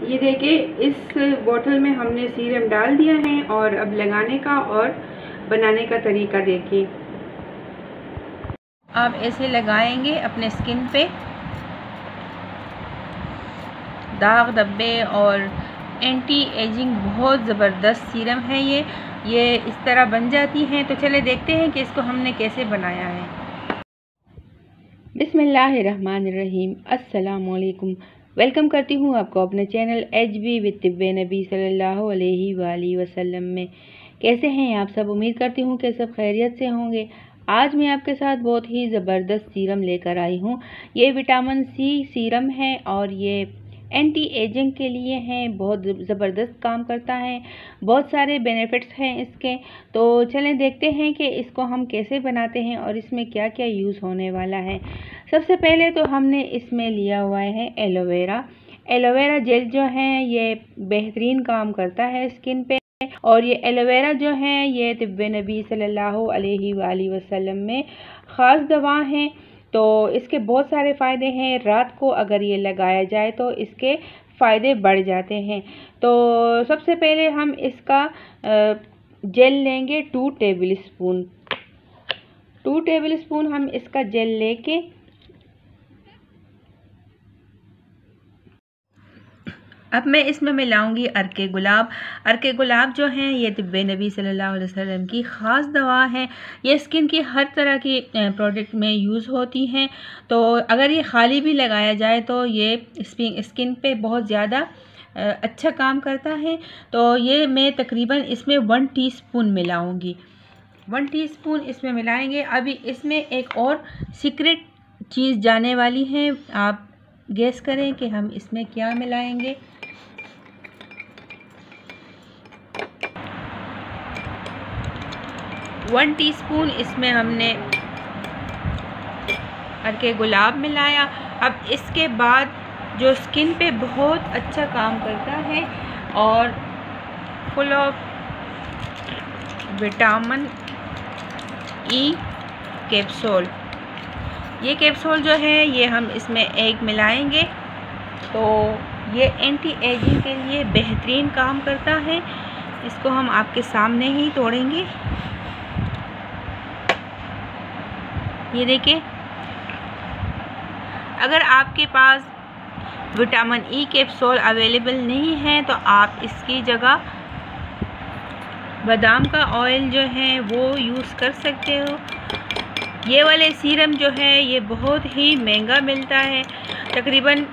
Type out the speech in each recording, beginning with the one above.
ये देखिए, इस बोतल में हमने सीरम डाल दिया है और अब लगाने का और बनाने का तरीका देखिए। आप ऐसे लगाएंगे अपने स्किन पे, दाग धब्बे और एंटी एजिंग बहुत ज़बरदस्त सीरम है ये इस तरह बन जाती हैं। तो चले देखते हैं कि इसको हमने कैसे बनाया है। बिस्मिल्लाहिर्रहमानिर्रहीम, अस्सलाम वालेकुम। वेलकम करती हूँ आपको अपने चैनल HB विद तिब्बे नबी सल्लल्लाहु अलैहि वसल्लम में। कैसे हैं आप सब? उम्मीद करती हूँ कि सब खैरियत से होंगे। आज मैं आपके साथ बहुत ही ज़बरदस्त सीरम लेकर आई हूँ। ये विटामिन C सीरम है और ये एंटी एजिंग के लिए हैं। बहुत ज़बरदस्त काम करता है, बहुत सारे बेनिफिट्स हैं इसके। तो चलें देखते हैं कि इसको हम कैसे बनाते हैं और इसमें क्या क्या यूज़ होने वाला है। सबसे पहले तो हमने इसमें लिया हुआ है एलोवेरा जेल जो है ये बेहतरीन काम करता है स्किन पे। और ये एलोवेरा जो है ये तिब्बे नबी सल्लल्लाहु अलैहि वसल्लम में ख़ास दवा है। तो इसके बहुत सारे फ़ायदे हैं। रात को अगर ये लगाया जाए तो इसके फ़ायदे बढ़ जाते हैं। तो सबसे पहले हम इसका जेल लेंगे 2 टेबलस्पून हम इसका जेल लेके अब मैं इसमें मिलाऊंगी अर्के गुलाब जो हैं ये तिब्बे नबी सल्लल्लाहु अलैहि वसल्लम की ख़ास दवा है। ये स्किन की हर तरह की प्रोडक्ट में यूज़ होती हैं। तो अगर ये खाली भी लगाया जाए तो ये स्किन पे बहुत ज़्यादा अच्छा काम करता है। तो ये मैं तकरीबन इसमें 1 टीस्पून मिलाऊंगी। 1 टीस्पून इसमें मिलाएंगे। अभी इसमें एक और सीक्रेट चीज़ जाने वाली है, आप गेस करें कि हम इसमें क्या मिलाएंगे। वन टीस्पून इसमें हमने अर्के गुलाब मिलाया। अब इसके बाद जो स्किन पे बहुत अच्छा काम करता है और full of vitamin E capsule, ये कैप्सूल जो है ये हम इसमें एक मिलाएंगे। तो ये एंटी एजिंग के लिए बेहतरीन काम करता है। इसको हम आपके सामने ही तोड़ेंगे। ये देखिए, अगर आपके पास विटामिन E कैप्सूल अवेलेबल नहीं है तो आप इसकी जगह बादाम का ऑयल जो है वो यूज़ कर सकते हो। ये वाले सीरम जो है ये बहुत ही महंगा मिलता है। तकरीबन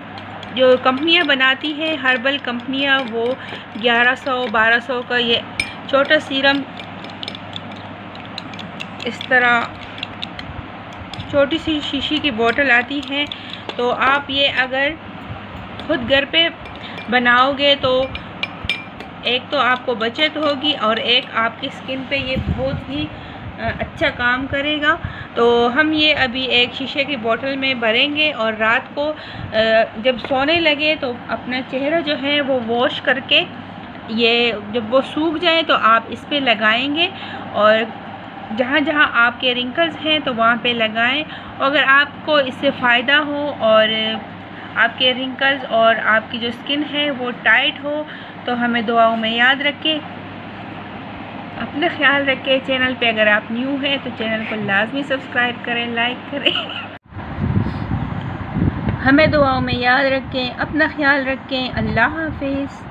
जो कंपनियां बनाती हैं, हर्बल कंपनियां, वो 1100-1200 का ये छोटा सीरम इस तरह छोटी सी शीशी की बोतल आती है। तो आप ये अगर खुद घर पे बनाओगे तो एक तो आपको बचत होगी और एक आपकी स्किन पे ये बहुत ही अच्छा काम करेगा। तो हम ये अभी एक शीशे की बोतल में भरेंगे और रात को जब सोने लगे तो अपना चेहरा जो है वो वॉश करके ये जब वो सूख जाए तो आप इस पे लगाएंगे और जहाँ जहाँ आपके रिंकल्स हैं तो वहाँ पे लगाएं। अगर आपको इससे फ़ायदा हो और आपके रिंकल्स और आपकी जो स्किन है वो टाइट हो तो हमें दुआओं में याद रखें। अपना ख्याल रखें। चैनल पे अगर आप न्यू हैं तो चैनल को लाजमी सब्सक्राइब करें, लाइक करें। हमें दुआओं में याद रखें। अपना ख्याल रखें। अल्लाह हाफिज़।